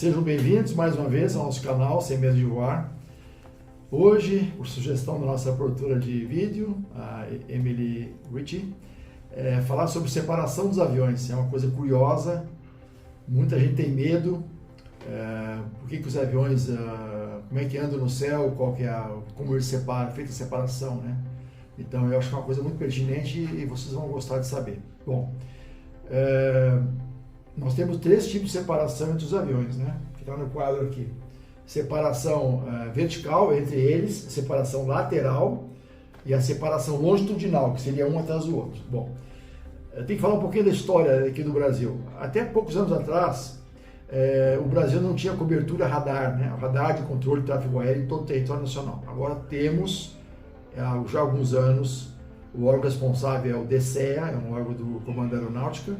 Sejam bem-vindos mais uma vez ao nosso canal Sem Medo de Voar. Hoje, por sugestão da nossa produtora de vídeo, a Emily Ritchie, falar sobre separação dos aviões. É uma coisa curiosa, muita gente tem medo. Por que os aviões, como é que andam no céu, como eles separam, feita a separação, né? Então eu acho que é uma coisa muito pertinente e vocês vão gostar de saber. Bom, nós temos três tipos de separação entre os aviões, né? Que está no quadro aqui. Separação vertical entre eles, separação lateral e a separação longitudinal, que seria um atrás do outro. Bom, eu tenho que falar um pouquinho da história aqui do Brasil. Até poucos anos atrás, o Brasil não tinha cobertura radar, né? Radar de controle de tráfego aéreo em todo o território nacional. Agora temos, já há alguns anos, o órgão responsável é o DCEA, é um órgão do Comando Aeronáutica.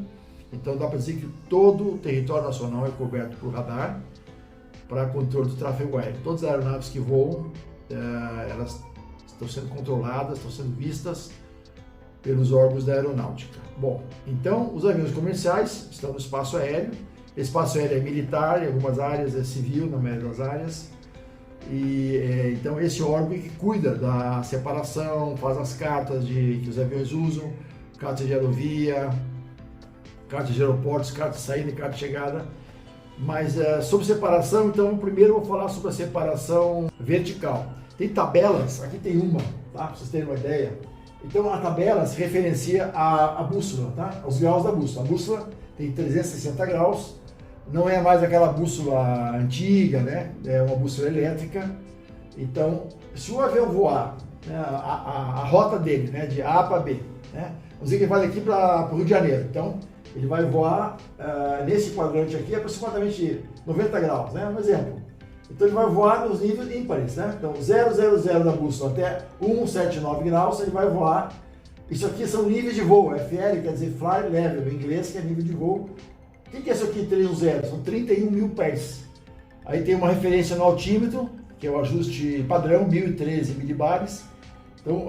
Então dá para dizer que todo o território nacional é coberto por radar para controle do tráfego aéreo. Todas as aeronaves que voam, elas estão sendo controladas, estão sendo vistas pelos órgãos da aeronáutica. Bom, então os aviões comerciais estão no espaço aéreo. Espaço aéreo é militar, em algumas áreas é civil, na maioria das áreas. E então esse órgão que cuida da separação, faz as cartas que os aviões usam, cartas de aerovia, cartas de aeroportos, cartas de saída e cartas de chegada. Mas sobre separação, então primeiro eu vou falar sobre a separação vertical. Tem tabelas, aqui tem uma, tá? Para vocês terem uma ideia. Então a tabela se referencia à bússola, tá? Aos graus da bússola. A bússola tem 360 graus, não é mais aquela bússola antiga, né? É uma bússola elétrica. Então, se o avião voar, né, a rota dele, né, de A para B, né? Vamos dizer que ele vai daqui para o Rio de Janeiro. Então, ele vai voar nesse quadrante aqui aproximadamente 90 graus, né? Um exemplo. Então ele vai voar nos níveis ímpares, né? Então 000 da bússola até 179 graus, ele vai voar. Isso aqui são níveis de voo, FL quer dizer Fly Level, em inglês, que é nível de voo. O que é isso aqui, 310? São 31 mil pés. Aí tem uma referência no altímetro, que é o ajuste padrão, 1013 milibares. Então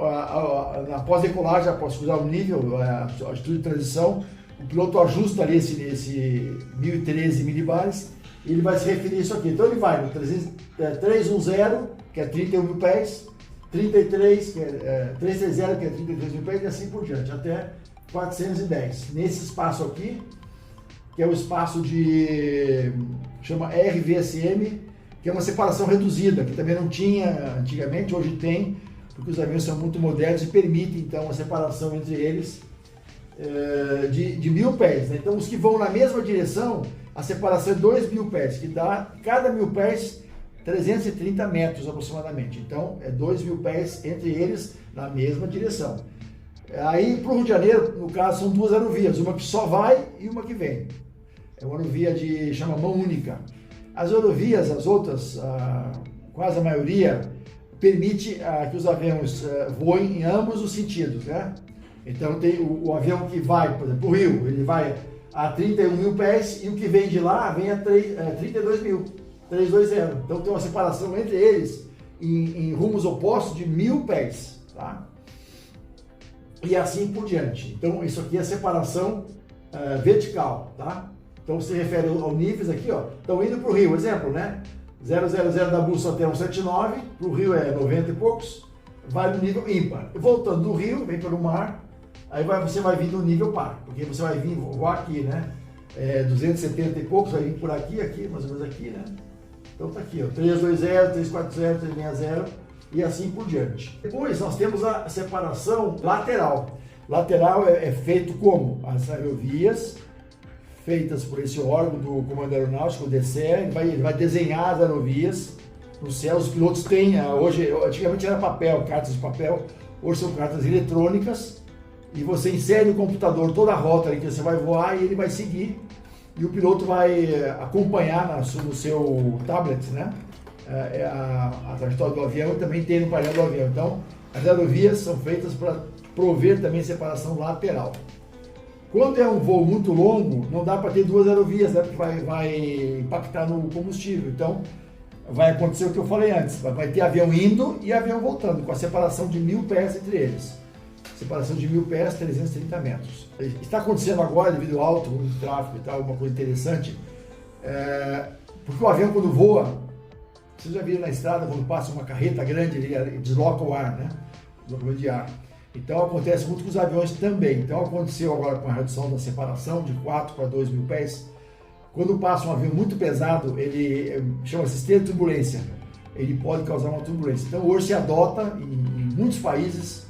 na pós-decolagem, após usar o nível, a atitude de transição, o piloto ajusta ali esse 1013 milibares e ele vai se referir a isso aqui. Então ele vai no 310, que é 31 mil pés, 33, que é 330, que é 33 mil pés, e assim por diante, até 410. Nesse espaço aqui, que é o espaço chama RVSM, que é uma separação reduzida, que também não tinha antigamente, hoje tem, porque os aviões são muito modernos e permitem então a separação entre eles de 1000 pés, né? Então os que vão na mesma direção, a separação é 2.000 pés, que dá cada 1000 pés 330 metros aproximadamente. Então é 2.000 pés entre eles na mesma direção. Aí para o Rio de Janeiro, no caso, são duas aerovias, uma que só vai e uma que vem. É uma aerovia chama mão única. As aerovias, as outras, quase a maioria, permite que os aviões voem em ambos os sentidos, né? Então tem o avião que vai, por exemplo, o Rio, ele vai a 31 mil pés e o que vem de lá vem a 32 mil, 320. Então tem uma separação entre eles em rumos opostos de 1000 pés, tá? E assim por diante. Então isso aqui é a separação vertical, tá? Então se refere aos níveis aqui, ó. Então indo para o Rio, exemplo, né? 000 da bússola até 179, para o Rio é 90 e poucos, vai no nível ímpar. Voltando do Rio, vem pelo mar. Aí você vai vir no nível par, porque você vai vir voar aqui, né? 270 e poucos, vai vir por aqui, mais ou menos aqui, né? Então tá aqui, ó, 320, 340, 360 e assim por diante. Depois nós temos a separação lateral. Lateral é feito como? As aerovias feitas por esse órgão do Comando Aeronáutico, o DCEA, ele vai desenhar as aerovias no céu. Os pilotos têm, antigamente era papel, cartas de papel, hoje são cartas eletrônicas. E você insere no computador toda a rota ali que você vai voar e ele vai seguir. E o piloto vai acompanhar no seu tablet, né? A trajetória do avião e também tem no painel do avião. Então, as aerovias são feitas para prover também separação lateral. Quando é um voo muito longo, não dá para ter duas aerovias, né? Porque vai impactar no combustível. Então, vai acontecer o que eu falei antes. Vai ter avião indo e avião voltando, com a separação de 1000 pés entre eles. Separação de 1000 pés, 330 metros. Está acontecendo agora, devido ao alto volume de tráfego e tal, uma coisa interessante. Porque o avião quando voa, vocês já viram na estrada, quando passa uma carreta grande, ele desloca o ar, né? Deslocamento de ar. Então acontece muito com os aviões também. Então aconteceu agora com a redução da separação de 4 para 2 mil pés. Quando passa um avião muito pesado, ele chama-se esteira de turbulência. Ele pode causar uma turbulência. Então hoje se adota em muitos países,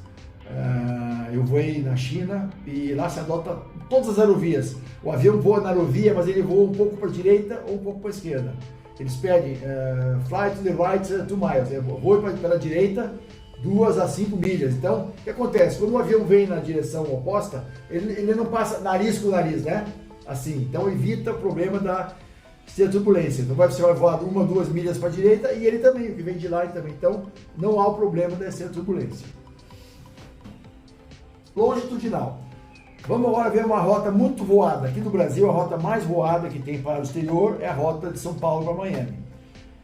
eu voei na China e lá se adota todas as aerovias. O avião voa na aerovia, mas ele voa um pouco para a direita ou um pouco para a esquerda. Eles pedem fly to the right 2 miles, voe para a direita 2 a 5 milhas. Então, o que acontece? Quando o avião vem na direção oposta, ele não passa nariz com nariz, né? Assim, então evita o problema da turbulência. Então você vai voar 1 ou 2 milhas para a direita e ele também, o que vem de lá também. Então, não há o problema da turbulência. Longitudinal. Vamos agora ver uma rota muito voada. Aqui no Brasil, a rota mais voada que tem para o exterior é a rota de São Paulo para Miami.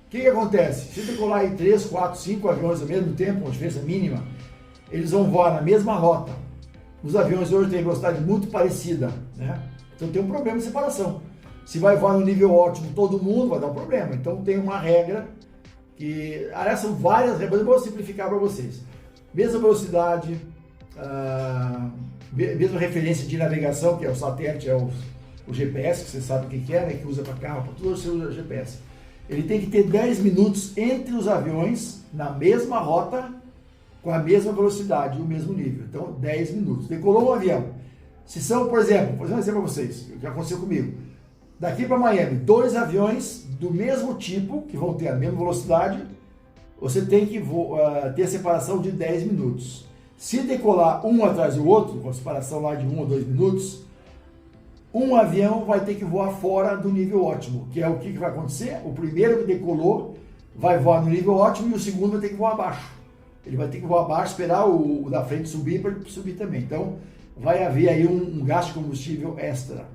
O que acontece? Se decolar em 3, 4, 5 aviões ao mesmo tempo, uma diferença mínima, eles vão voar na mesma rota. Os aviões hoje têm velocidade muito parecida, né? Então tem um problema de separação. Se vai voar no nível ótimo todo mundo, vai dar um problema. Então tem uma regra que... Aliás, são várias regras, eu vou simplificar para vocês. Mesma velocidade, mesma referência de navegação, que é o satélite, é o GPS, que você sabe o que é, né? Que usa para carro, para tudo, você usa GPS. Ele tem que ter 10 minutos entre os aviões, na mesma rota, com a mesma velocidade e o mesmo nível. Então, 10 minutos. Decolou um avião. Se são, por exemplo, vou dizer para vocês, o que aconteceu comigo. Daqui para Miami, 2 aviões do mesmo tipo, que vão ter a mesma velocidade, você tem que ter a separação de 10 minutos. Se decolar um atrás do outro, com a separação lá de 1 ou 2 minutos, um avião vai ter que voar fora do nível ótimo, que é o que vai acontecer? O primeiro que decolou vai voar no nível ótimo e o segundo vai ter que voar abaixo. Ele vai ter que voar abaixo, esperar o da frente subir para ele subir também. Então, vai haver aí um gasto de combustível extra.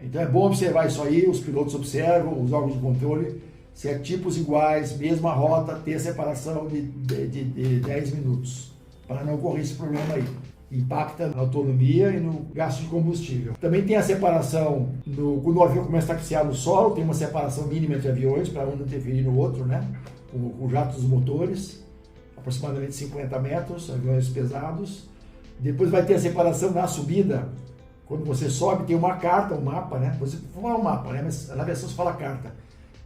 Então, é bom observar isso aí, os pilotos observam, os órgãos de controle, se é tipos iguais, mesma rota, ter separação de 10 minutos, para não ocorrer esse problema aí. Impacta na autonomia e no gasto de combustível. Também tem a separação, quando o avião começa a taxiar no solo, tem uma separação mínima entre aviões, para um não interferir no outro, né? Com jatos dos motores, aproximadamente 50 metros, aviões pesados. Depois vai ter a separação na subida. Quando você sobe, tem uma carta, um mapa, né? Você fala um mapa, né? Mas na versão se fala carta.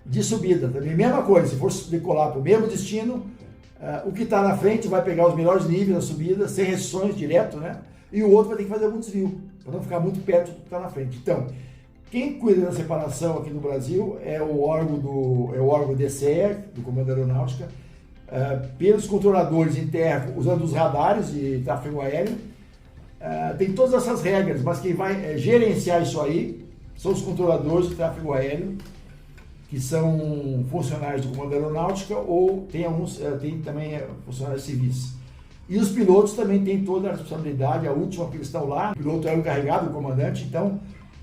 De subida também, mesma coisa, se for decolar para o mesmo destino, o que está na frente vai pegar os melhores níveis da subida, sem restrições direto, né? E o outro vai ter que fazer algum desvio, para não ficar muito perto do que está na frente. Então, quem cuida da separação aqui no Brasil é o órgão DCE, do Comando Aeronáutica, pelos controladores em terra, usando os radares de tráfego aéreo. Tem todas essas regras, mas quem vai gerenciar isso aí são os controladores de tráfego aéreo, que são funcionários do Comando Aeronáutica ou tem também funcionários civis. E os pilotos também têm toda a responsabilidade, a última que eles estão lá, o piloto é o encarregado, o comandante, então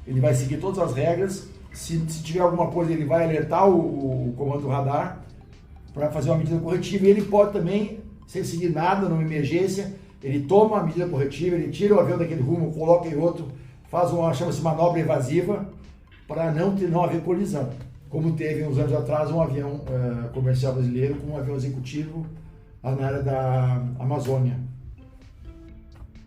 ele vai seguir todas as regras. Se tiver alguma coisa, ele vai alertar o comando radar para fazer uma medida corretiva, e ele pode também, sem seguir nada, numa emergência, ele toma a medida corretiva, ele tira o avião daquele rumo, coloca em outro, faz uma, chama-se manobra evasiva, para não haver colisão. Como teve uns anos atrás um avião comercial brasileiro com um avião executivo lá na área da Amazônia.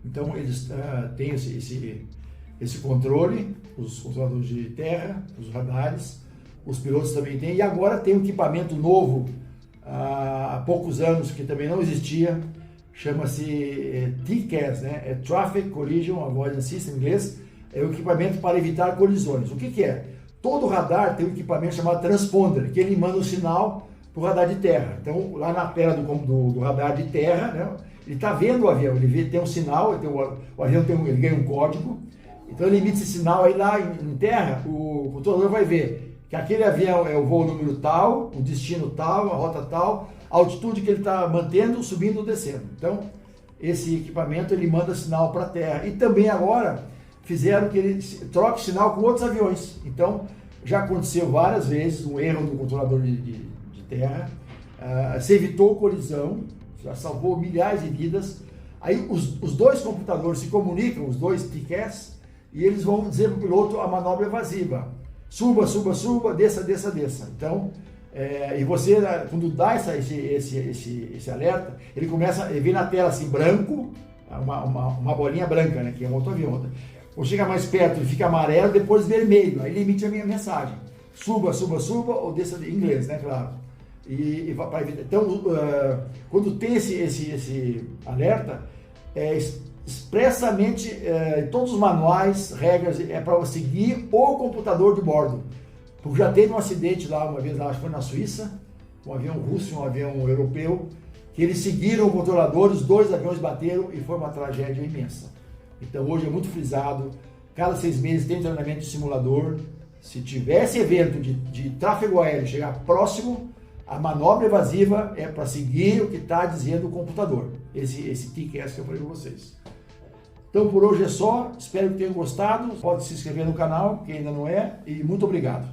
Então eles têm esse controle, os controladores de terra, os radares, os pilotos também têm, e agora tem um equipamento novo, há poucos anos, que também não existia, chama-se TCAS, né? É Traffic Collision Avoidance System em inglês, é o equipamento para evitar colisões. O que é? Todo radar tem um equipamento chamado transponder, que ele manda um sinal para o radar de terra. Então, lá na tela do radar de terra, né, ele está vendo o avião, tem um sinal, o avião ele ganha um código, então ele emite esse sinal aí lá em terra, o controlador vai ver que aquele avião é o voo número tal, o destino tal, a rota tal, a altitude que ele está mantendo, subindo ou descendo. Então, esse equipamento ele manda sinal para a terra. E também agora fizeram que ele troque sinal com outros aviões. Então, já aconteceu várias vezes um erro do controlador de terra, se evitou colisão, já salvou milhares de vidas. Aí os dois computadores se comunicam, os dois TCAS, e eles vão dizer para o piloto a manobra evasiva. suba, suba, suba, desça, desça, desça. Então, e você, quando dá esse alerta, ele começa, ele vem na tela assim, branco, uma bolinha branca, né, que é um outro avião. Quando chega mais perto, ele fica amarelo, depois vermelho, aí ele emite a minha mensagem. Suba, suba, suba, ou desça, em inglês, né, claro. Então, quando tem esse alerta, expressamente, em todos os manuais, regras, é para seguir o computador de bordo. Porque já teve um acidente lá, uma vez, acho que foi na Suíça, um avião russo e um avião europeu, que eles seguiram o controlador, os dois aviões bateram e foi uma tragédia imensa. Então hoje é muito frisado, cada 6 meses tem treinamento de simulador. Se tivesse evento de tráfego aéreo chegar próximo, a manobra evasiva é para seguir o que está dizendo o computador. Esse TCAS que eu falei para vocês. Então por hoje é só, espero que tenham gostado. Pode se inscrever no canal, quem ainda não é, e muito obrigado.